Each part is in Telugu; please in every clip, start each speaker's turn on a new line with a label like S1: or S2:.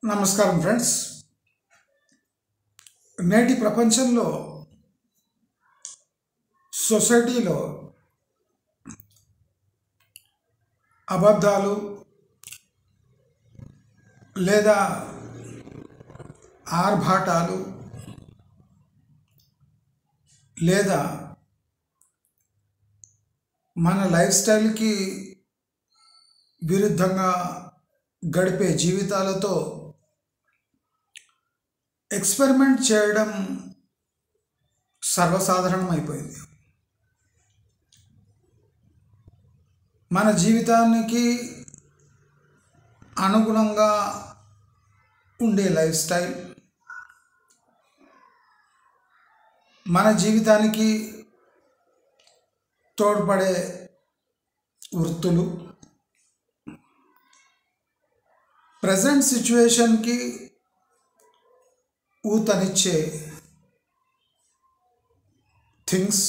S1: నమస్కారం ఫ్రెండ్స్. నేటి ప్రపంచంలో సొసైటీలో అబద్ధాలు లేదా ఆర్భాటాలు లేదా మన లైఫ్ స్టైల్కి విరుద్ధంగా గడిపే జీవితాలతో ఎక్స్పెరిమెంట్ చేయడం సర్వసాధారణమైపోయింది. మన జీవితానికి అనుగుణంగా ఉండే లైఫ్ స్టైల్, మన జీవితానికి తోడ్పడే వృత్తులు, ప్రజెంట్ సిచ్యువేషన్కి ఊతనిచ్చే థింగ్స్,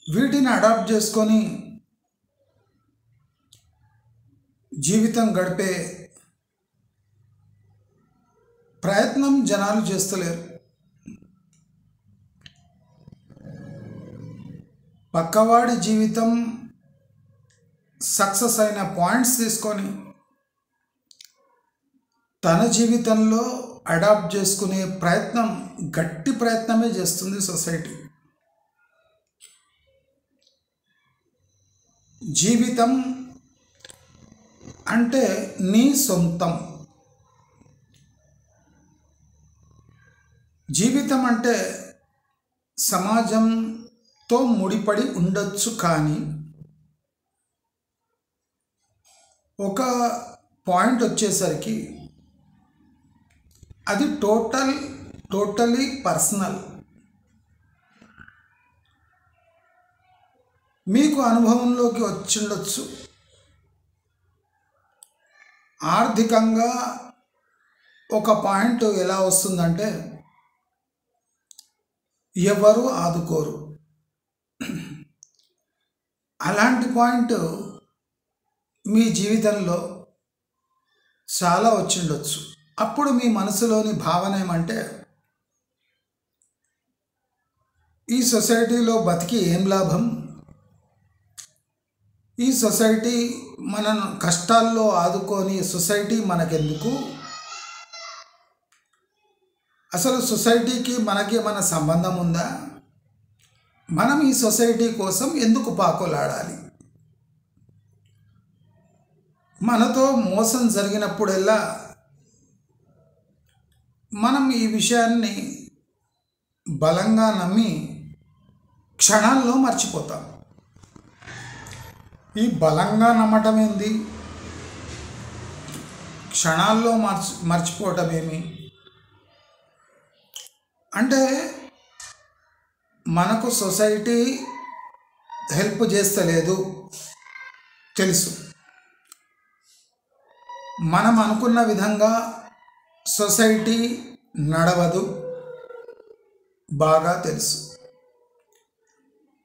S1: వీటిని అడాప్ట్ చేసుకొని జీవితం గడిపే ప్రయత్నం జనాలు చేస్తలేరు. పక్కవాడి జీవితం సక్సెస్ అయిన పాయింట్స్ తీసుకొని తన జీవితంలో అడాప్ట్ చేసుకునే ప్రయత్నం, గట్టి ప్రయత్నమే చేస్తుంది సొసైటీ. జీవితం అంటే నీ సొంతం. జీవితం అంటే సమాజంతో ముడిపడి ఉండొచ్చు, కానీ ఒక పాయింట్ వచ్చేసరికి అది టోటలీ పర్సనల్. మీకు అనుభవంలోకి వచ్చిండొచ్చు. ఆర్థికంగా ఒక పాయింట్ ఎలా వస్తుందంటే ఎవరు ఆదుకోరు. అలాంటి పాయింట్ మీ జీవితంలో చాలా వచ్చిండొచ్చు. అప్పుడు మీ మనసులోని భావన ఏమంటే, ఈ సొసైటీలో బతికి ఏం లాభం, ఈ సొసైటీ మన కష్టాల్లో ఆదుకొని సొసైటీ మనకెందుకు, అసలు సొసైటీకి మనకి మన సంబంధం ఉందా, మనం ఈ సొసైటీ కోసం ఎందుకు పాకులాడాలి, మనతో మోసం జరిగినప్పుడల్లా మనం ఈ విషయాన్ని బలంగా నమ్మి క్షణాల్లో మర్చిపోతాం. ఈ బలంగా నమ్మటం ఏంది, క్షణాల్లో మర్చిపోవటం ఏమి అంటే, మనకు సొసైటీ హెల్ప్ చేస్తలేదు తెలుసు, మనం అనుకున్న విధంగా సొసైటీ నడవదు బాగా తెలుసు,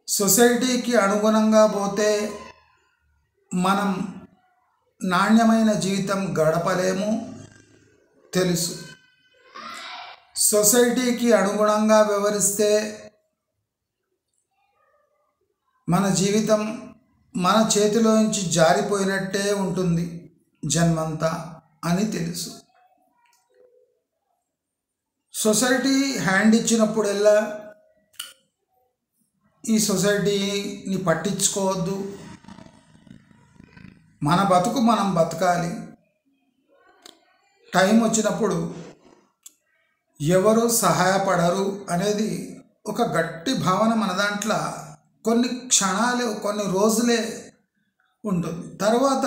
S1: సొసైటీకి అనుగుణంగా పోతే మనం నాణ్యమైన జీవితం గడపలేము తెలుసు, సొసైటీకి అనుగుణంగా వ్యవహరిస్తే మన జీవితం మన చేతిలోంచి జారిపోయినట్టే ఉంటుంది జన్మంతా అని తెలుసు. సొసైటీ హ్యాండ్ ఇచ్చినప్పుడల్లా ఈ సొసైటీని పట్టించుకోవద్దు, మన బతుకు మనం బతకాలి, టైం వచ్చినప్పుడు ఎవరు సహాయపడరు అనేది ఒక గట్టి భావన మన దాంట్లో కొన్ని క్షణాలు, కొన్ని రోజులే ఉంటుంది. తర్వాత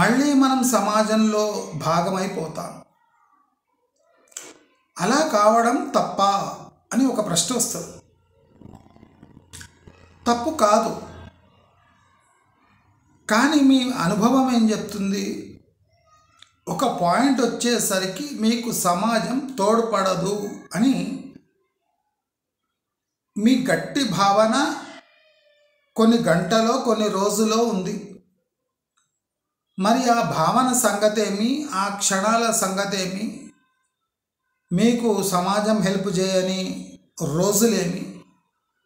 S1: మళ్ళీ మనం సమాజంలో భాగమైపోతాం. అలా కావడం తప్ప అని ఒక ప్రశ్న వస్తుంది. తప్పు కాదు, కానీ మీ అనుభవం ఏం చెప్తుంది, ఒక పాయింట్ వచ్చేసరికి మీకు సమాజం తోడ్పడదు అని మీ గట్టి భావన కొన్ని గంటలో కొన్ని రోజులో ఉంది. మరి ఆ భావన సంగతేమి, ఆ క్షణాల సంగతేమి, మీకు సమాజం హెల్ప్ చేయని రోజులేమి,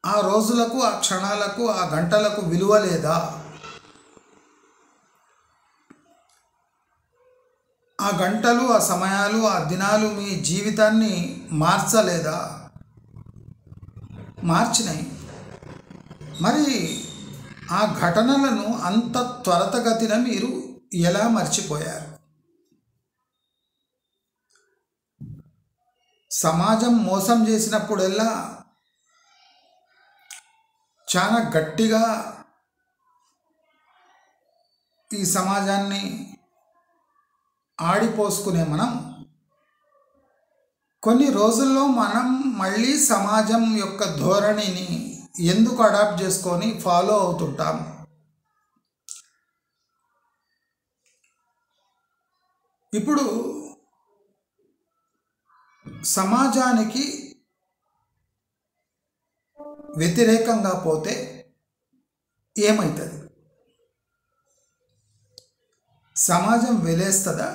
S1: ఆ రోజులకు, ఆ క్షణాలకు, ఆ గంటలకు విలువ లేదా? ఆ గంటలు, ఆ సమయాలు, ఆ దినాలు మీ జీవితాన్ని మార్చలేదా? మార్చినాయి. మరి ఆ ఘటనలను అంత త్వరితగతిన మీరు ఎలా మర్చిపోయారు? సమాజం మోసం చేసినప్పుడల్లా చాలా గట్టిగా ఈ సమాజాన్ని ఆడిపోసుకునే మనం కొన్ని రోజుల్లో మనం మళ్ళీ సమాజం యొక్క ధోరణిని ఎందుకు అడాప్ట్ చేసుకొని ఫాలో అవుతుంటాం? ఇప్పుడు సమాజానికి వ్యతిరేకంగా పోతే ఏమవుతుంది? సమాజం వెలేస్తుందా?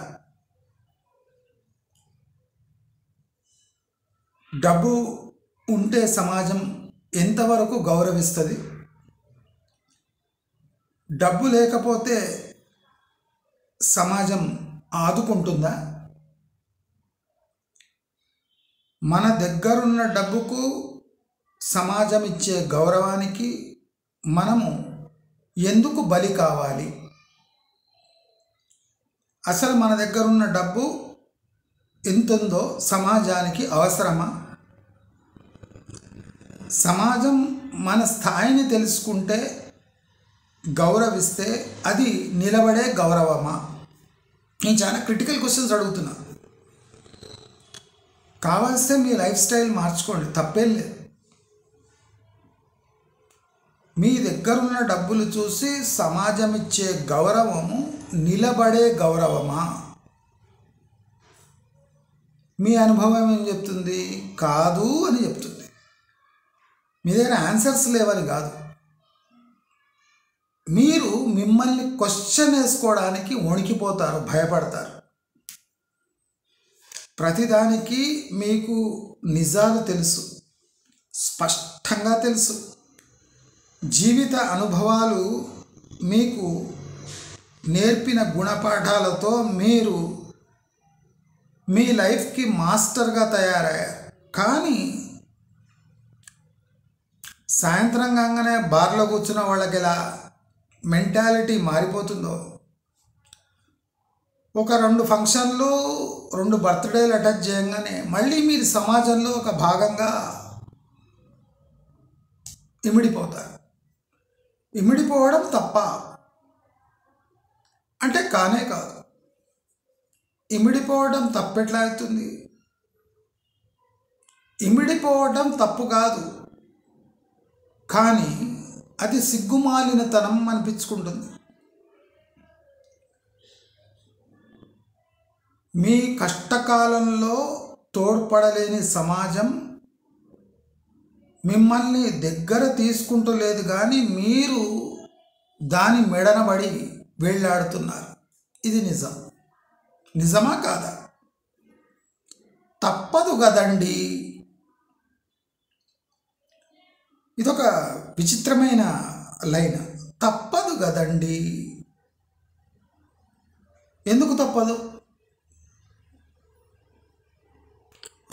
S1: డబ్బు ఉంటే సమాజం ఎంతవరకు గౌరవిస్తుంది? డబ్బు లేకపోతే సమాజం ఆదుకుంటుందా? మన దగ్గరున్న డబ్బుకు సమాజం ఇచ్చే గౌరవానికి మనము ఎందుకు బలి కావాలి? అసలు మన దగ్గరున్న డబ్బు ఎంతుందో సమాజానికి అవసరమా? సమాజం మన స్థాయిని తెలుసుకుంటే, గౌరవిస్తే అది నిలబడే గౌరవమా? నేను చాలా క్రిటికల్ క్వశ్చన్స్ అడుగుతున్నా. కావాల్స్తే మీ లైఫ్ స్టైల్ మార్చుకోండి, తప్పేం లేదు. మీ దగ్గరున్న డబ్బులు చూసి సమాజం ఇచ్చే గౌరవము నిలబడే గౌరవమా? మీ అనుభవం ఏం చెప్తుంది? కాదు అని చెప్తుంది. మీ దగ్గర ఆన్సర్స్ లేవని కాదు, మీరు మిమ్మల్ని క్వశ్చన్ వేసుకోవడానికి వణికిపోతారు, భయపడతారు. ప్రతిదానికి మీకు నిజాలు తెలుసు, స్పష్టంగా తెలుసు. జీవిత అనుభవాలు మీకు నేర్పిన గుణపాఠాలతో మీరు మీ లైఫ్కి మాస్టర్గా తయారయ్యారు. కానీ సాయంత్రం కాగానే బార్లో కూర్చున్న వాళ్ళకి ఎలా మెంటాలిటీ మారిపోతుందో, ఒక 2 ఫంక్షన్లు 2 బర్త్డేలు అటాచ్ చేయగానే మళ్ళీ మీరు సమాజంలో ఒక భాగంగా ఇమిడిపోతారు. ఇమిడిపోవడం తప్ప అంటే కానే కాదు. ఇమిడిపోవడం తప్పెట్లా అవుతుంది? ఇమిడిపోవడం తప్పు కాదు, కానీ అది సిగ్గుమాలినతనం అనిపించుకుంటుంది. మీ కష్టకాలంలో తోడ్పడలేని సమాజం మిమ్మల్ని దగ్గర తీసుకుంటూ లేదు, కానీ మీరు దాని మెడనబడి వెళ్ళాడుతున్నారు. ఇది నిజం. నిజమా కాదా? తప్పదు కదండి. ఇదొక విచిత్రమైన లైన్. తప్పదు కదండి. ఎందుకు తప్పదు?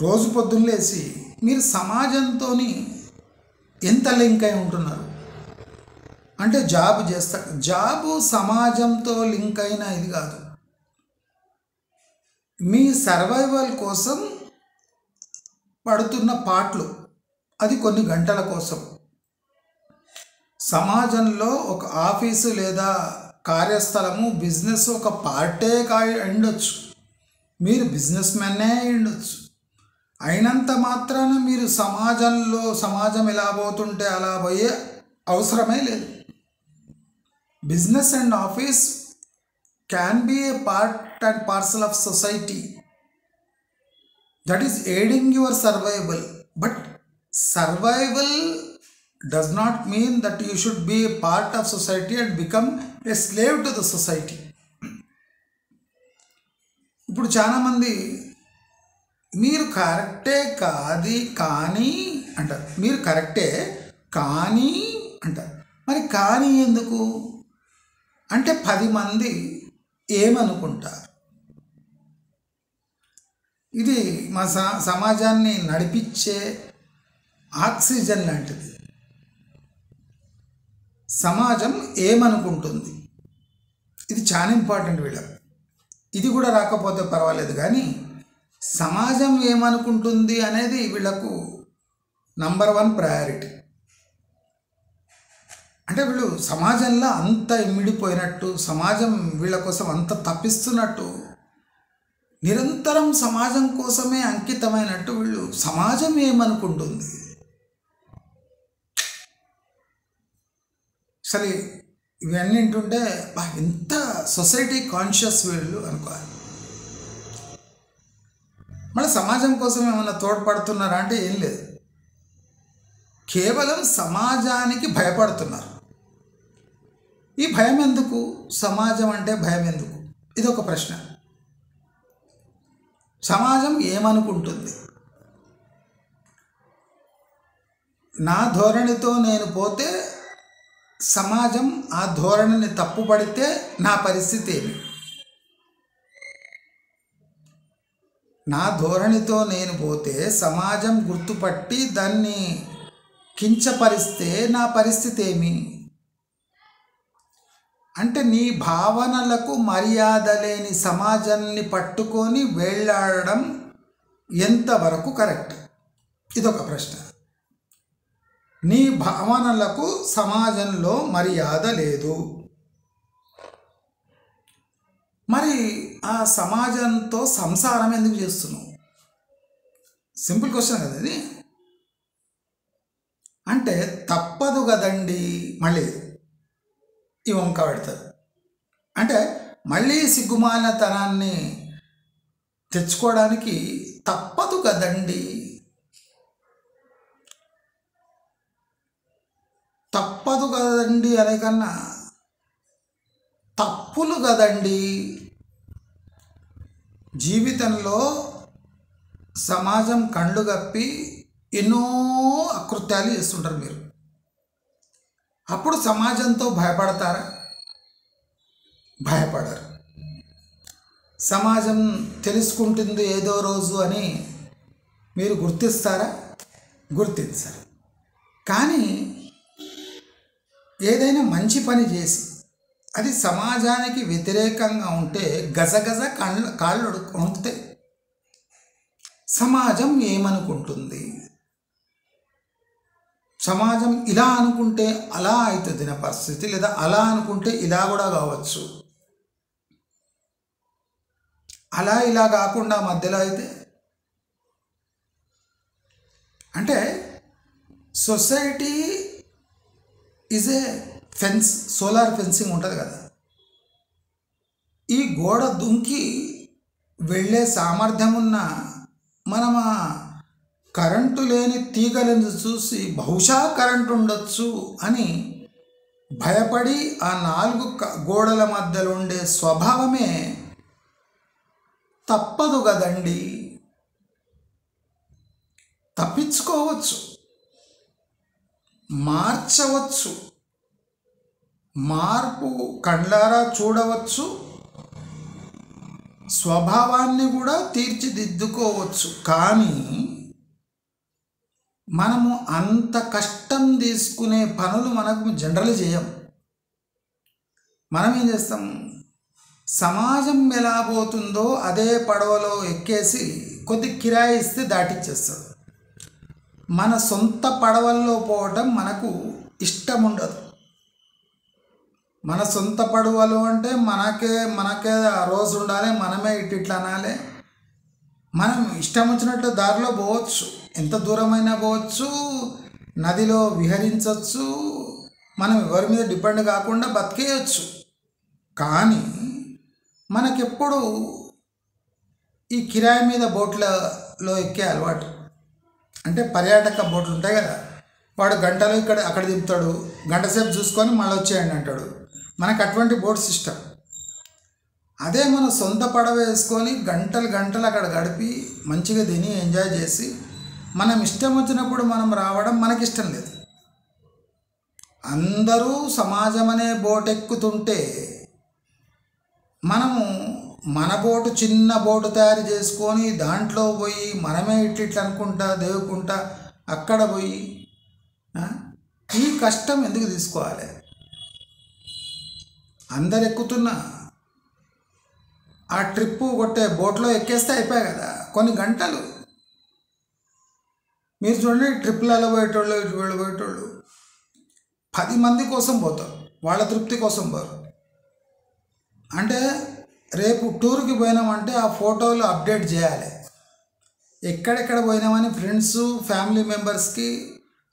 S1: రోజు పొద్దున్నేసి మీరు సమాజంతో ఎంత లింక్ అయి ఉంటున్నారు? అంటే జాబ్ చేస్తారు, జాబు సమాజంతో లింక్ అయిన ఇది కాదు. మీ సర్వైవల్ కోసం పడుతున్న పాటలు, అది కొన్ని గంటల కోసం. సమాజంలో ఒక ఆఫీసు లేదా కార్యస్థలము, బిజినెస్ ఒక పార్టే ఉండొచ్చు. మీరు బిజినెస్ మ్యాన్నే ఉండొచ్చు. అయినంత మాత్రాన మీరు సమాజం ఎలా పోతుంటే అలా పోయే అవసరమే లేదు. Business and office can be A part and parcel of society that is aiding your survival, but survival does not mean that you should be a part of society and become a slave to the society. ఇప్పుడు చాలామంది మీరు కరెక్టే కానీ అంటారు, మీరు కరెక్టే కానీ అంటారు. మరి కానీ ఎందుకు అంటే 10 మంది ఏమనుకుంటారు? ఇది మా సమాజాన్ని నడిపించే ఆక్సిజన్ లాంటిది. సమాజం ఏమనుకుంటుంది, ఇది చాలా ఇంపార్టెంట్ వీళ్ళకి. ఇది కూడా రాకపోతే పర్వాలేదు, కానీ సమాజం ఏమనుకుంటుంది అనేది వీళ్ళకు నంబర్ 1 ప్రయారిటీ. అంటే వీళ్ళు సమాజంలో అంత ఇమిడిపోయినట్టు, సమాజం వీళ్ళ కోసం అంత తప్పిస్తున్నట్టు, నిరంతరం సమాజం కోసమే అంకితమైనట్టు వీళ్ళు సమాజం ఏమనుకుంటుంది. సరే, ఇవన్నీ వింటుంటే ఎంత సొసైటీ కాన్షియస్ వీళ్ళు అనుకోవాలి. మళ్ళీ సమాజం కోసం ఏమన్నా తోడ్పడుతున్నారా అంటే ఏం లేదు, కేవలం సమాజానికి భయపడుతున్నారు. ఈ భయం ఎందుకు? సమాజం అంటే భయం ఎందుకు? ఇది ఒక ప్రశ్న. సమాజం ఏమనుకుంటుంది? నా ధోరణితో నేను పోతే, సమాజం ఆ ధోరణిని తప్పుపడితే నా పరిస్థితి ఏమి? నా ధోరణితో నేను పోతే సమాజం గుర్తుపట్టి దాన్ని కించపరిస్తే నా పరిస్థితి ఏమి? అంటే నీ భావనలకు మర్యాద లేని సమాజాన్ని పట్టుకొని వేళ్లాడడం ఎంతవరకు కరెక్ట్? ఇదొక ప్రశ్న. నీ భావనలకు సమాజంలో మర్యాద లేదు, మరి ఆ సమాజంతో సంసారం ఎందుకు చేస్తున్నావు? సింపుల్ క్వశ్చన్ కదా ఇది. అంటే తప్పదు కదండి, మళ్ళీ ఈ వంక పెడతారు. అంటే మళ్ళీ సిగ్గుమాలినతనాన్ని తెచ్చుకోవడానికి తప్పదు కదండి, తప్పదు కదండి అనే కన్నా తప్పులు కదండి. జీవితంలో సమాజం కళ్ళు కప్పి ఎన్నో అకృత్యాలు చేస్తుంటారు మీరు. అప్పుడు సమాజంతో భయపడతారా? భయపడరు. సమాజం తెలుసుకుంటుంది ఏదో రోజు అని మీరు గుర్తిస్తారా? గుర్తించరు. కానీ ఏదైనా మంచి పని చేసి అది సమాజానికి వ్యతిరేకంగా ఉంటే గజగజ కాళ్ళు వణుకుతాయి. సమాజం ఏమనుకుంటుంది? సమాజం ఇలా అనుకుంటే అలా అవుతుంది నా పరిస్థితి, లేదా అలా అనుకుంటే ఇలా కూడా కావచ్చు, అలా ఇలా కాకుండా మధ్యలో అయితే. అంటే society is a fence, solar fencing ఉంటుంది కదా, ఈ గోడ దుంకి వెళ్ళే సామర్థ్యం ఉన్న మనం కరెంటు లేని తీగలను చూసి బహుశా కరెంటు ఉండొచ్చు అని భయపడి ఆ 4 గోడల మధ్యలో ఉండే స్వభావమే తప్పదు కదండి. తప్పించుకోవచ్చు, మార్చవచ్చు, మార్పు కండ్లారా చూడవచ్చు, స్వభావాన్ని కూడా తీర్చిదిద్దుకోవచ్చు. కానీ మనము అంత కష్టం తీసుకునే పనులు మనకు జనరల్ చేయం. మనం ఏం చేస్తాం? సమాజం ఎలా పోతుందో అదే పడవలో ఎక్కేసి కొద్ది కిరాయి ఇస్తే దాటిచ్చేస్తాడు. మన సొంత పడవల్లో పోవటం మనకు ఇష్టం ఉండదు. మన సొంత పడవలు అంటే మనకే ఆ రోజు ఉండాలి, మనమే ఇట్లా అనాలి. మనం ఇష్టం వచ్చినట్లు దారిలో పోవచ్చు, ఎంత దూరమైనా పోవచ్చు, నదిలో విహరించవచ్చు, మనం ఎవరి మీద డిపెండ్ కాకుండా బతికేయచ్చు. కానీ మనకెప్పుడు ఈ కిరాయి మీద బోట్లలో ఎక్కే అలవాటు. అంటే పర్యాటక బోట్లు ఉంటాయి కదా, వాడు గంటలో అక్కడ దింపుతాడు, గంట సేపు చూసుకొని మళ్ళీ వచ్చేయండి అంటాడు. మనకు అటువంటి బోట్ సిస్టమ్. అదే మన సొంత పడవ వేసుకొని గంటలు గంటలు అక్కడ గడిపి మంచిగా తిని ఎంజాయ్ చేసి మనం ఇష్టం వచ్చినప్పుడు మనం రావడం మనకిష్టం లేదు. అందరూ సమాజం అనే బోట్ ఎక్కుతుంటే మనము మన బోటు చిన్న బోటు తయారు చేసుకొని దాంట్లో పోయి మనమే ఇట్లా అనుకుంటా దేవుకుంటా అక్కడ పోయి ఈ కష్టం ఎందుకు తీసుకోవాలి? అందరు ఎక్కుతున్నా ఆ ట్రిప్పు కొట్టే బోట్లో ఎక్కేస్తే అయిపోయాయి కదా. కొన్ని గంటలు మీరు చూడండి, ట్రిప్పులలో పోయేటోళ్ళు వీళ్ళు పోయేటోళ్ళు 10 మంది కోసం పోతారు, వాళ్ళ తృప్తి కోసం పోరు. అంటే రేపు టూర్కి పోయినామంటే ఆ ఫోటోలు అప్డేట్ చేయాలి. ఎక్కడెక్కడ పోయినామని ఫ్రెండ్స్ ఫ్యామిలీ మెంబర్స్కి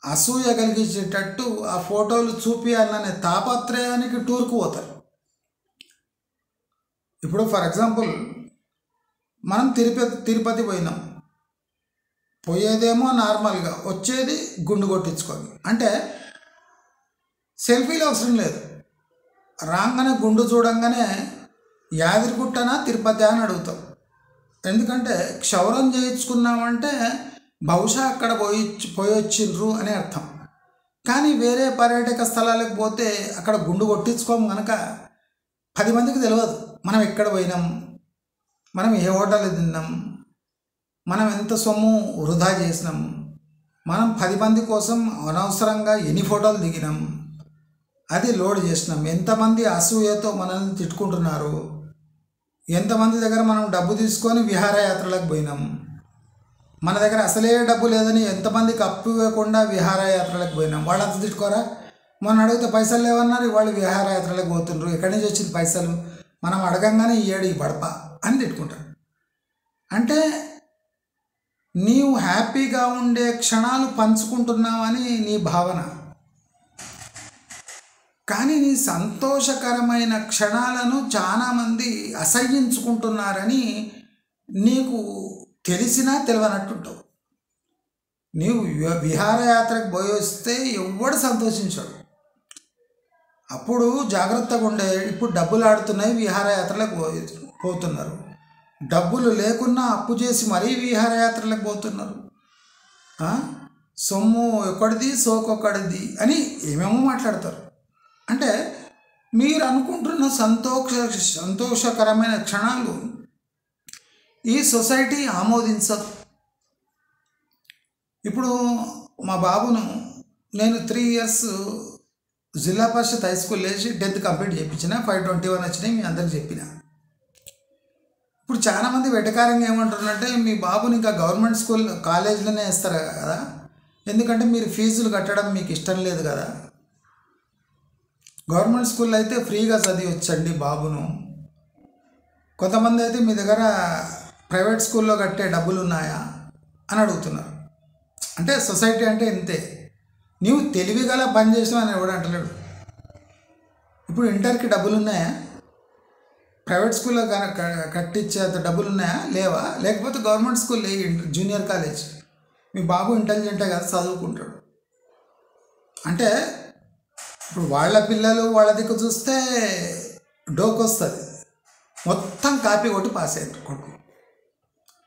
S1: అసూయ కలిగించేటట్టు ఆ ఫోటోలు చూపించాలనే తాపత్రయానికి టూర్కి పోతారు. ఇప్పుడు ఫర్ ఎగ్జాంపుల్ మనం తిరుపతి పోయినాం, పోయేదేమో నార్మల్గా, వచ్చేది గుండు కొట్టించుకొని. అంటే సెల్ఫీలు అవసరం లేదు, రాగానే గుండు చూడంగానే యాదగిరిగుట్టనా తిరుపతి అని అడుగుతాం. ఎందుకంటే క్షౌరం చేయించుకున్నామంటే బహుశా అక్కడ పోయొచ్చిండ్రు అని అర్థం. కానీ వేరే పర్యాటక స్థలాలకు పోతే అక్కడ గుండు కొట్టించుకోము కనుక 10 మందికి తెలియదు మనం ఎక్కడ పోయినాం, మనం ఏ హోటల్ తిన్నాం, మనం ఎంత సొమ్ము వృధా చేసినాం, మనం 10 మంది కోసం అనవసరంగా ఎన్ని ఫోటోలు దిగినాం, అది లోడ్ చేసినాం, ఎంతమంది అసూయతో మనల్ని తిట్టుకుంటున్నారు, ఎంతమంది దగ్గర మనం డబ్బు తీసుకొని విహారయాత్రలకు పోయినాం, మన దగ్గర అసలే డబ్బు లేదని ఎంతమందికి అప్పు ఇవ్వకుండా విహారయాత్రలకు పోయినాం. వాళ్ళంతా తిట్టుకోరా? మొన్న అడిగితే పైసలు లేవన్నారు, వాళ్ళు విహారయాత్రలకు పోతుండ్రు, ఎక్కడి నుంచి వచ్చింది పైసలు, మనం అడగంగానే ఈ ఏడు ఈ బడప అని తిట్టుకుంటారు. అంటే నీవు హ్యాపీగా ఉండే క్షణాలు పంచుకుంటున్నావని నీ భావన, కానీ నీ సంతోషకరమైన క్షణాలను చాలామంది అసహ్యించుకుంటున్నారని నీకు తెలిసినా తెలియనట్టుంటావు. నీవు విహారయాత్రకు పోయి వస్తే ఎవడు సంతోషించాడు. అప్పుడు జాగ్రత్తగా ఉండే, ఇప్పుడు డబ్బులు ఆడుతున్నాయి విహారయాత్రలకు పోతున్నారు, డబ్బులు లేకున్నా అప్పు చేసి మరీ విహారయాత్రలకు పోతున్నారు. సొమ్ము ఒకటిది సోకొకటిది అని ఏమేమో మాట్లాడతారు. అంటే మీరు అనుకుంటున్న సంతోషకరమైన క్షణాలు ఈ సొసైటీ ఆమోదించదు. ఇప్పుడు మా బాబును నేను 3 years జిల్లా పరిషత్ హై స్కూల్ వేసి 10th కంప్లీట్ చేయించిన, 521 వచ్చినాయి మీ అందరికి చెప్పిన. ఇప్పుడు చాలామంది వెటకారంగా ఏమంటారంటే మీ బాబుని ఇంకా గవర్నమెంట్ స్కూల్ కాలేజీలోనే వేస్తారు కదా, ఎందుకంటే మీరు ఫీజులు కట్టడం మీకు ఇష్టం లేదు కదా, గవర్నమెంట్ స్కూల్లో అయితే ఫ్రీగా చదివచ్చండి బాబును. కొంతమంది అయితే మీ దగ్గర ప్రైవేట్ స్కూల్లో కట్టే డబ్బులు ఉన్నాయా అని అడుగుతున్నారు. అంటే సొసైటీ అంటే ఇంతే, నీవు తెలివిగల పని చేసినావు అని ఎవడు అంటలేడు. ఇప్పుడు ఇంటర్కి డబ్బులు ఉన్నాయా? ప్రైవేట్ స్కూల్లో కట్టించేంత డబ్బులు ఉన్నాయా? లేవా? లేకపోతే గవర్నమెంట్ స్కూల్ జూనియర్ కాలేజ్, మీ బాబు ఇంటెలిజెంటే కదా చదువుకుంటాడు. అంటే ఇప్పుడు వాళ్ళ పిల్లలు వాళ్ళ దిక్కు చూస్తే డోక్ వస్తుంది, మొత్తం కాపీ కొట్టి పాస్ అయ్యారు కొడుకు.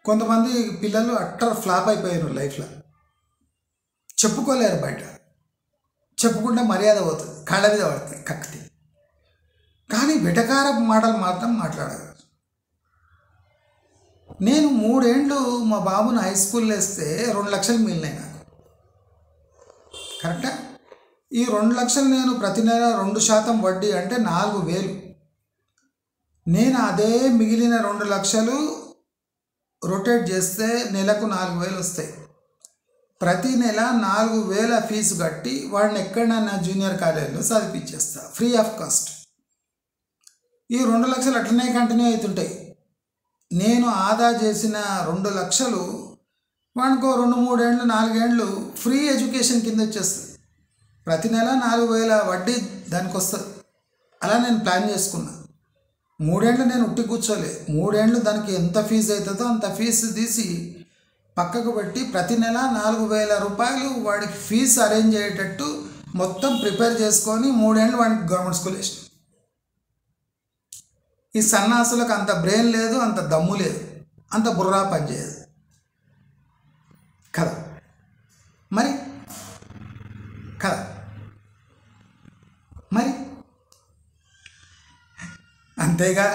S1: కొంతమంది పిల్లలు అట్టర్ ఫ్లాప్ అయిపోయారు లైఫ్లో, చెప్పుకోలేరు, బయట చెప్పుకుంటే మర్యాద పోతుంది, కళ్ళ మీద పడుతుంది కక్కితే. కానీ వెటకార మాటలు మాత్రం మాట్లాడగలరు. నేను 3 ఏళ్ళు మా బాబుని హై స్కూల్లో వేస్తే 2 లక్షలు మిగిలినాయి నాకు. కరెక్టా? ఈ 2 లక్షలు నేను ప్రతి నెల 2% వడ్డీ అంటే 4,000. నేను అదే మిగిలిన 2 లక్షలు రొటేట్ చేస్తే నెలకు 4,000 వస్తాయి. ప్రతి నెల 4,000 ఫీజు కట్టి వాడిని ఎక్కడైనా జూనియర్ కాలేజీలో చదివించేస్తా ఫ్రీ ఆఫ్ కాస్ట్. ఈ 2 లక్షలు అట్లనే కంటిన్యూ అవుతుంటాయి. నేను ఆదా చేసిన 2 లక్షలు వాడికో 2-3 ఏళ్ళు 4 ఏళ్ళు ఫ్రీ ఎడ్యుకేషన్ కింద వచ్చేస్తుంది. ప్రతి నెల 4,000 వడ్డీ దానికి వస్తుంది. అలా నేను ప్లాన్ చేసుకున్నా. 3 ఏళ్ళు నేను ఉట్టి కూర్చోలే, 3 ఏళ్ళు దానికి ఎంత ఫీజు అవుతుందో అంత ఫీజు తీసి పక్కకు పెట్టి ప్రతి నెల 4,000 రూపాయలు వాడికి ఫీజు అరేంజ్ అయ్యేటట్టు మొత్తం ప్రిపేర్ చేసుకొని 3 ఏళ్ళు వాడికి గవర్నమెంట్ స్కూల్ వేసిన. ఈ సన్నాసులకు అంత బ్రెయిన్ లేదు, అంత దమ్ము లేదు, అంత బుర్రా పనిచేయదు కదా. మరి కదా మరి అంతేగా.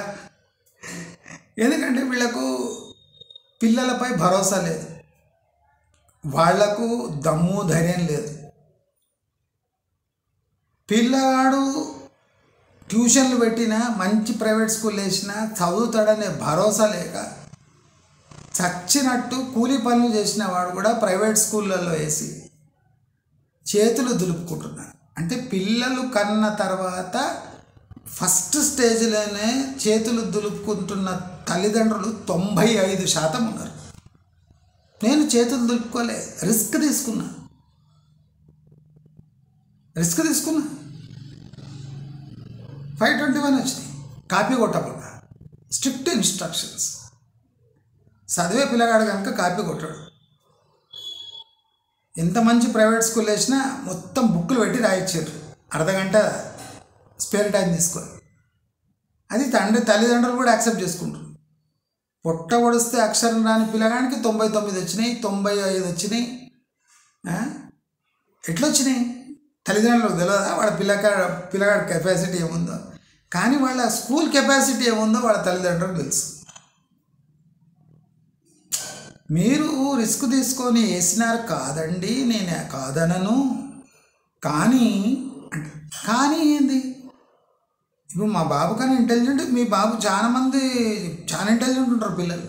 S1: ఎందుకంటే వీళ్ళకు పిల్లలపై భరోసా లేదు, వాళ్లకు దమ్ము ధైర్యం లేదు. పిల్లవాడు ట్యూషన్లు పెట్టినా, మంచి ప్రైవేట్ స్కూల్ వేసినా చదువుతాడనే భరోసా లేక చచ్చినట్టు కూలీ పనులు చేసిన వాడు కూడా ప్రైవేట్ స్కూళ్ళల్లో వేసి చేతులు దులుపుకుంటున్నారు. అంటే పిల్లలు కన్న తర్వాత ఫస్ట్ స్టేజ్లోనే చేతులు దులుపుకుంటున్న తల్లిదండ్రులు 95% ఉన్నారు. నేను చేతులు దులుపుకోలే, రిస్క్ తీసుకున్నా 521 వచ్చినాయి, కాపీ కొట్టకుండా. Strict instructions. చదివే పిల్లగాడు కనుక కాపీ కొట్టాడు. ఎంత మంచి ప్రైవేట్ స్కూల్ వేసినా మొత్తం బుక్కులు పెట్టి రాయించారు, అర్ధగంట స్పేర్ టైం తీసుకొని. అది తల్లిదండ్రులు కూడా యాక్సెప్ట్ చేసుకుంటారు. పొట్ట పొడిస్తే అక్షరం రాని పిల్లగానికి 99 వచ్చినాయి, 95 వచ్చినాయి. ఎట్లా వచ్చినాయి? తల్లిదండ్రులకు తెలియదా వాళ్ళ పిల్లగాడి కెపాసిటీ ఏముందో? కానీ వాళ్ళ స్కూల్ కెపాసిటీ ఏముందో వాళ్ళ తల్లిదండ్రులకు తెలుసు. మీరు రిస్క్ తీసుకొని వేసినారు కాదండి, నేను కాదనను. కానీ ఏంది? ఇప్పుడు మా బాబు కానీ ఇంటెలిజెంట్, మీ బాబు చాలా ఇంటెలిజెంట్ ఉంటారు పిల్లలు.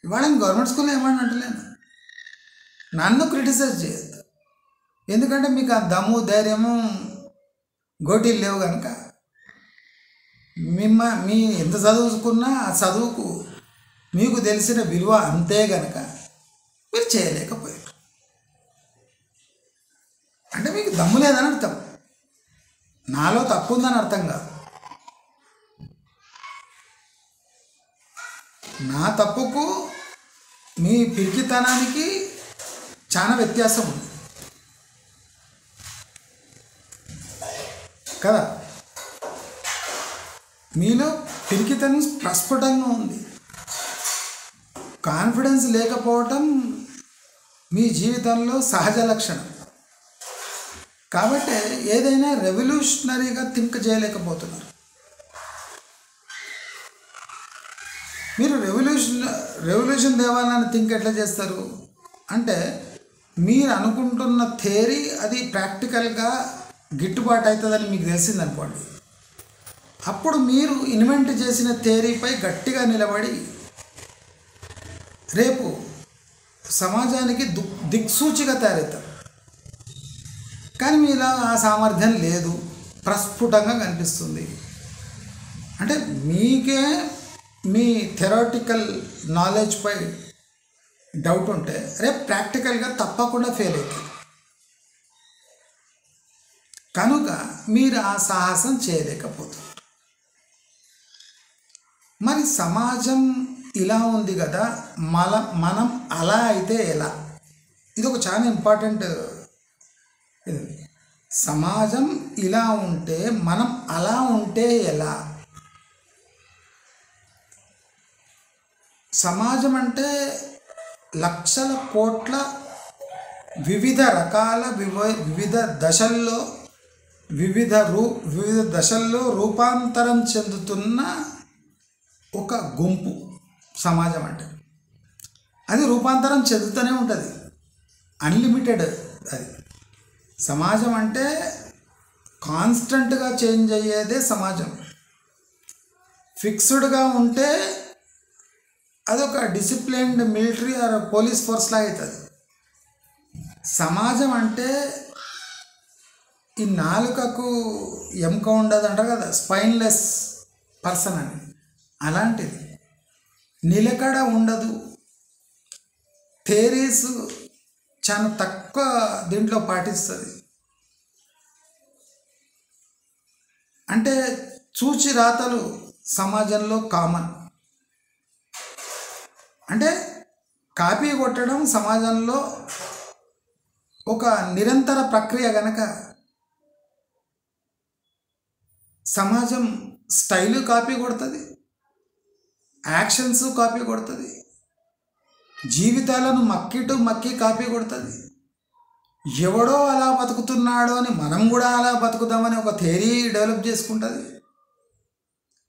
S1: వాళ్ళని గవర్నమెంట్ స్కూల్లో ఏమని అంటలేను, నన్ను క్రిటిసైజ్ చేయొద్దు. ఎందుకంటే మీకు ఆ దమ్ము ధైర్యము గోటీలు లేవు కనుక. మీ ఎంత చదువుకున్నా ఆ చదువుకు మీకు తెలిసిన విలువ అంతే గనక మీరు చేయలేకపోయారు. అంటే మీకు దమ్ము లేదని అర్థం, నాలో తప్పు ఉందని అర్థం కాదు. నా తప్పుకు మీ పిరికితనానికి చాలా వ్యత్యాసం ఉంది కదా. మీలో పిరికితనం ప్రస్ఫుటంగా ఉంది. కాన్ఫిడెన్స్ లేకపోవటం మీ జీవితంలో సహజ లక్షణం. కాబట్టి ఏదైనా రెవల్యూషనరీగా థింక్ చేయలేకపోతున్నారు. మీరు రెవల్యూషన్ తేవాలని థింక్ ఎట్లా చేస్తారు అంటే, మీరు అనుకుంటున్న థియరీ అది ప్రాక్టికల్గా గిట్టుబాటు అవుతుందని మీకు తెలిసిందనుకోండి, అప్పుడు మీరు ఇన్వెంట్ చేసిన థియరీపై గట్టిగా నిలబడి రేపు సమాజానికి దిక్సూచిగా తయారవుతారు. కానీ మీలా ఆ సామర్థ్యం లేదు, ప్రస్ఫుటంగా కనిపిస్తుంది. అంటే మీకే మీ థెరటికల్ నాలెడ్జ్పై డౌట్ ఉంటే రేపు ప్రాక్టికల్గా తప్పకుండా ఫెయిల్ అవుతుంది. కనుక మీరు ఆ సాహసం చేయలేకపోతున్నారు. మరి సమాజం ఇలా ఉంది కదా, మనం అలా అయితే ఎలా? ఇది ఒక చాలా ఇంపార్టెంట్. సమాజం ఇలా ఉంటే మనం అలా ఉంటే ఎలా? సమాజం అంటే లక్షల కోట్ల వివిధ రకాల వివిధ దశల్లో రూపాంతరం చెందుతున్న ఒక గుంపు. సమాజం అంటే అది రూపాంతరం చెందుతూనే ఉంటుంది, అన్లిమిటెడ్. అది సమాజం అంటే కాన్స్టెంట్గా చేంజ్ అయ్యేదే సమాజం. ఫిక్స్డ్గా ఉంటే అదొక disciplined military are police force లాగా అవుతుంది. సమాజం అంటే ఈ నాలుకకు ఎముక ఉండదు అంటారు కదా, స్పైన్లెస్ పర్సన్ అని. అలాంటిది నిలకడ ఉండదు. థియరీస్ చాలా తక్కువ దీంట్లో పాటిస్తుంది. అంటే చూచి రాతలు సమాజంలో కామన్. అంటే కాపీ కొట్టడం సమాజంలో ఒక నిరంతర ప్రక్రియ కనుక సమాజం స్టైలు కాపీ కొడుతుంది, యాక్షన్స్ కాపీ కొడుతుంది, జీవితాలను మక్కి కాపీ కొడుతుంది. ఎవడో అలా బతుకుతున్నాడో అని మనం కూడా అలా బతుకుదామని ఒక థియరీ డెవలప్ చేసుకుంటుంది.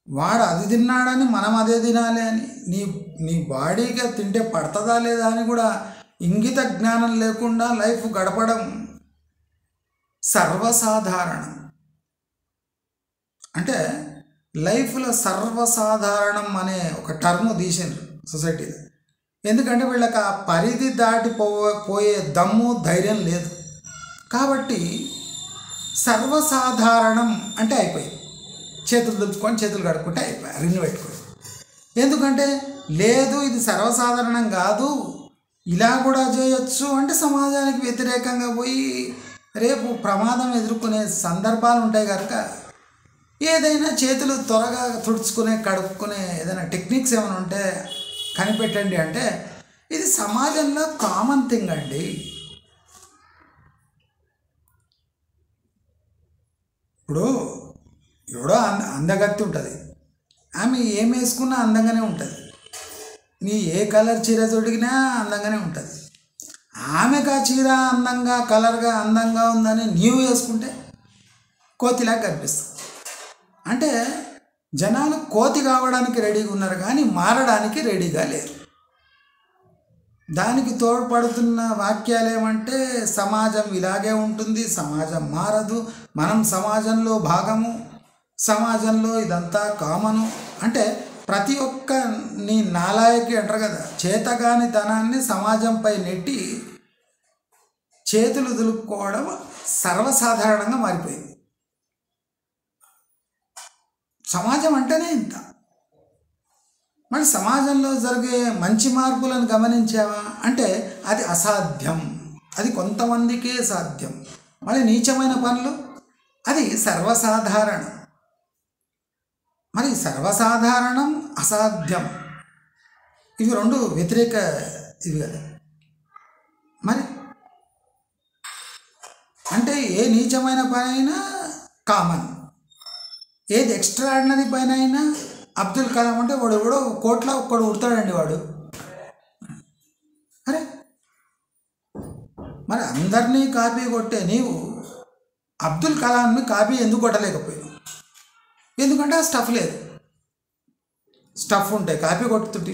S1: వాడు అది తిన్నాడని మనం అదే తినాలి అని, నీ నీ బాడీగా తింటే పడుతుందా లేదా అని కూడా ఇంగిత జ్ఞానం లేకుండా లైఫ్ గడపడం సర్వసాధారణం. అంటే లైఫ్లో సర్వసాధారణం అనే ఒక టర్మ్ తీసిండ్రు సొసైటీలో. ఎందుకంటే వీళ్ళకి ఆ పరిధి దాటి పోయే దమ్ము ధైర్యం లేదు. కాబట్టి సర్వసాధారణం అంటే అయిపోయింది, చేతులు దులుపుకొని చేతులు కడుక్కుంటే అయిపోయాయి, రిన్ను పెట్టుకొని. ఎందుకంటే లేదు ఇది సర్వసాధారణం కాదు, ఇలా కూడా చేయొచ్చు అంటే సమాజానికి వ్యతిరేకంగా పోయి రేపు ప్రమాదం ఎదుర్కొనే సందర్భాలు ఉంటాయి కనుక ఏదైనా చేతులు త్వరగా తుడుచుకునే కడుక్కునే ఏదైనా టెక్నిక్స్ ఏమైనా ఉంటే కనిపెట్టండి అంటే ఇది సమాజంలో కామన్ థింగ్ అండి. ఇప్పుడు ఎవడో అందగత్తి ఉంటుంది, ఆమె ఏం వేసుకున్నా అందంగానే ఉంటుంది. నీ ఏ కలర్ చీర తొడిగినా అందంగానే ఉంటుంది. ఆమెకు ఆ చీర అందంగా కలర్గా అందంగా ఉందని నీవు వేసుకుంటే కోతిలాగా కనిపిస్తుంది. అంటే జనాలు కోతి కావడానికి రెడీగా ఉన్నారు కానీ మారడానికి రెడీగా లేరు. దానికి తోడ్పడుతున్న వాక్యాలు ఏమంటే సమాజం ఇలాగే ఉంటుంది, సమాజం మారదు, మనం సమాజంలో భాగము, సమాజంలో ఇదంతా కామను. అంటే ప్రతి ఒక్క నీ నాలాయకి అంటారు కదా, చేతగాని తనాన్ని సమాజంపై నెట్టి చేతులు దులుపుకోవడం సర్వసాధారణంగా మారిపోయింది. సమాజం అంటేనే ఇంత. మరి సమాజంలో జరిగే మంచి మార్పులను గమనించావా అంటే అది అసాధ్యం, అది కొంతమందికే సాధ్యం. మరి నీచమైన పనులు అది సర్వసాధారణం. మరి సర్వసాధారణం అసాధ్యం ఇవి రెండు వ్యతిరేక ఇవి కదా. మరి అంటే ఏ నీచమైన పని అయినా కామన్, ఏది ఎక్స్ట్రాడినరీ పైన అయినా అబ్దుల్ కలాం అంటే వాడు ఎవడో కోట్ల ఒక్కడు ఉడతాడండి వాడు. అరే మరి అందరినీ కాపీ కొట్టే నీవు అబ్దుల్ కలాంని కాపీ ఎందుకు కొట్టలేకపోయావు? ఎందుకంటే ఆ స్టఫ్ లేదు. స్టఫ్ ఉంటే కాపీ కొట్టుతుంటే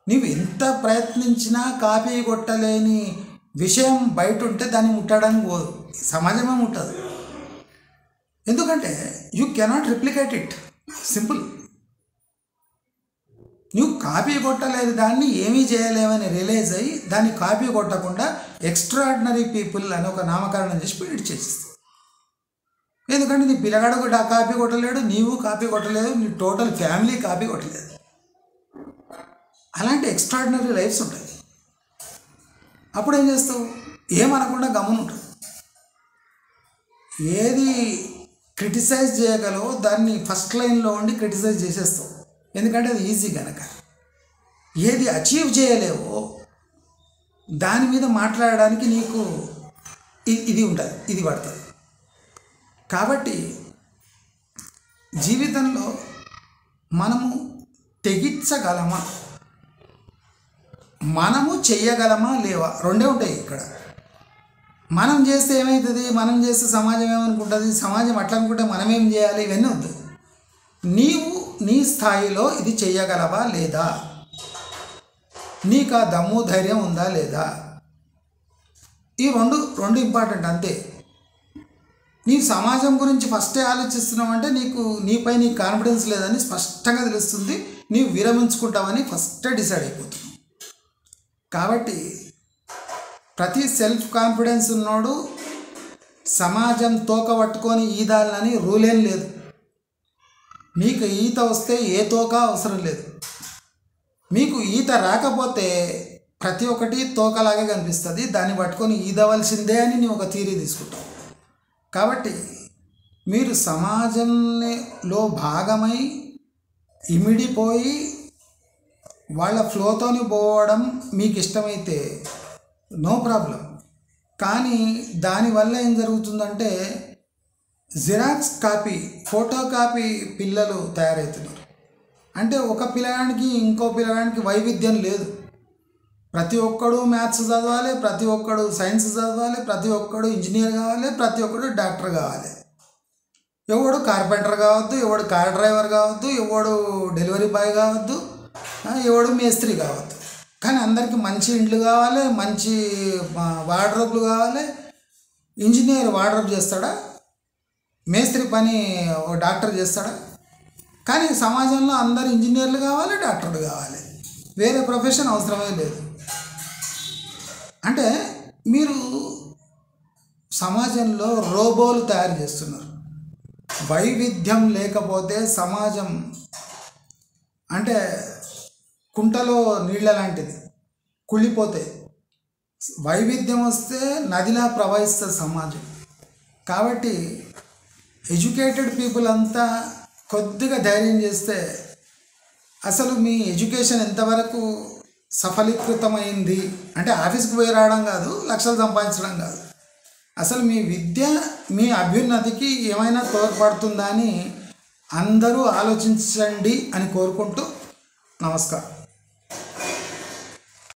S1: నీవు ఎంత ప్రయత్నించినా కాపీ కొట్టలేని విషయం బయట ఉంటే దాన్ని ముట్టడానికి పోదు, సమాజమే ముట్టదు. ఎందుకంటే you cannot replicate it, simple. నువ్వు కాపీ కొట్టలేదు దాన్ని ఏమీ చేయలేమని రియలైజ్ అయ్యి దాన్ని కాపీ కొట్టకుండా ఎక్స్ట్రాడినరీ పీపుల్ అని ఒక నామకరణం చేసి పీరియడ్ చేసేస్తావు. ఎందుకంటే నీ పిల్లగాడు కూడా కాపీ కొట్టలేడు, నీవు కాపీ కొట్టలేదు, నీ టోటల్ ఫ్యామిలీ కాపీ కొట్టలేదు. అలాంటి ఎక్స్ట్రాడినరీ లైఫ్స్ ఉంటాయి. అప్పుడు ఏం చేస్తావు? ఏమనకుండా గమనుంటావు. ఏది క్రిటిసైజ్ చేయగలవో దాన్ని ఫస్ట్ లైన్లో ఉండి క్రిటిసైజ్ చేసేస్తావు, ఎందుకంటే అది ఈజీ కనుక. ఏది అచీవ్ చేయలేవో దాని మీద మాట్లాడడానికి నీకు ఇది ఉంటుంది, ఇది పడుతుంది. కాబట్టి జీవితంలో మనము తెగించగలమా, మనము చెయ్యగలమా లేవా, రెండే ఉంటాయి ఇక్కడ. మనం చేస్తే ఏమవుతుంది, మనం చేస్తే సమాజం ఏమనుకుంటుంది, సమాజం అట్లా అనుకుంటే మనం ఏం చేయాలి, ఇవన్నీ వద్దు. నీవు నీ స్థాయిలో ఇది చెయ్యగలవా లేదా, నీకు ఆ దమ్ము ధైర్యం ఉందా లేదా, ఈ రెండు ఇంపార్టెంట్ అంతే. నీవు సమాజం గురించి ఫస్టే ఆలోచిస్తున్నావు అంటే నీపై నీకు కాన్ఫిడెన్స్ లేదని స్పష్టంగా తెలుస్తుంది, నీవు విరమించుకుంటావని ఫస్టే డిసైడ్ అయిపోతున్నావు. కాబట్టి ప్రతి సెల్ఫ్ కాన్ఫిడెన్స్ ఉన్నోడు సమాజం తోక పట్టుకొని ఈదాలని రూల్ ఏం లేదు. మీకు ఈత వస్తే ఏ తోక అవసరం లేదు. మీకు ఈత రాకపోతే ప్రతి ఒక్కటి తోకలాగే కనిపిస్తుంది, దాన్ని పట్టుకొని ఈదవలసిందే అని నీవు ఒక థియరీ తీసుకుంటావు. కాబట్టి మీరు సమాజంలో భాగమై ఇమిడిపోయి వాళ్ళ ఫ్లోతోని పోవడం మీకు ఇష్టమైతే నో ప్రాబ్లం. కానీ దానివల్ల ఏం జరుగుతుందంటే జిరాక్స్ కాపీ, ఫోటో కాపీ పిల్లలు తయారవుతున్నారు. అంటే ఒక పిల్లగానికి ఇంకో పిల్లగానికి వైవిధ్యం లేదు. ప్రతి ఒక్కడు మ్యాథ్స్ చదవాలి, ప్రతి ఒక్కడు సైన్స్ చదవాలి, ప్రతి ఒక్కడు ఇంజనీర్ కావాలి, ప్రతి ఒక్కడు డాక్టర్ కావాలి. ఎవడు కార్పెంటర్ కావద్దు, ఎవడు కార్ డ్రైవర్ కావద్దు, ఎవడు డెలివరీ బాయ్ కావద్దు, ఎవడు మేస్త్రి కావద్దు. కానీ అందరికీ మంచి ఇండ్లు కావాలి, మంచి వార్డ్రోబ్లు కావాలి. ఇంజనీర్ వార్డ్రోబ్ చేస్తాడా? మేస్త్రి పని ఓ డాక్టర్ చేస్తాడా? కానీ సమాజంలో అందరు ఇంజనీర్లు కావాలి, డాక్టర్లు కావాలి, వేరే ప్రొఫెషన్ అవసరమే లేదు. అంటే మీరు సమాజంలో రోబోలు తయారు చేస్తున్నారు. వైవిధ్యం లేకపోతే సమాజం అంటే కుంటలో నీళ్ళ లాంటిది, కుళ్ళిపోతాయి. వైవిధ్యం వస్తే నదిలా ప్రవహిస్తుంది సమాజం. కాబట్టి ఎడ్యుకేటెడ్ పీపుల్ అంతా కొద్దిగా ధైర్యం చేస్తే అసలు మీ ఎడ్యుకేషన్ ఎంతవరకు సఫలీకృతమైంది అంటే ఆఫీస్కి పోయి రావడం కాదు, లక్షలు సంపాదించడం కాదు, అసలు మీ విద్య మీ అభ్యున్నతికి ఏమైనా తోడ్పడుతుందా అని అందరూ ఆలోచించండి అని కోరుకుంటూ నమస్కారం.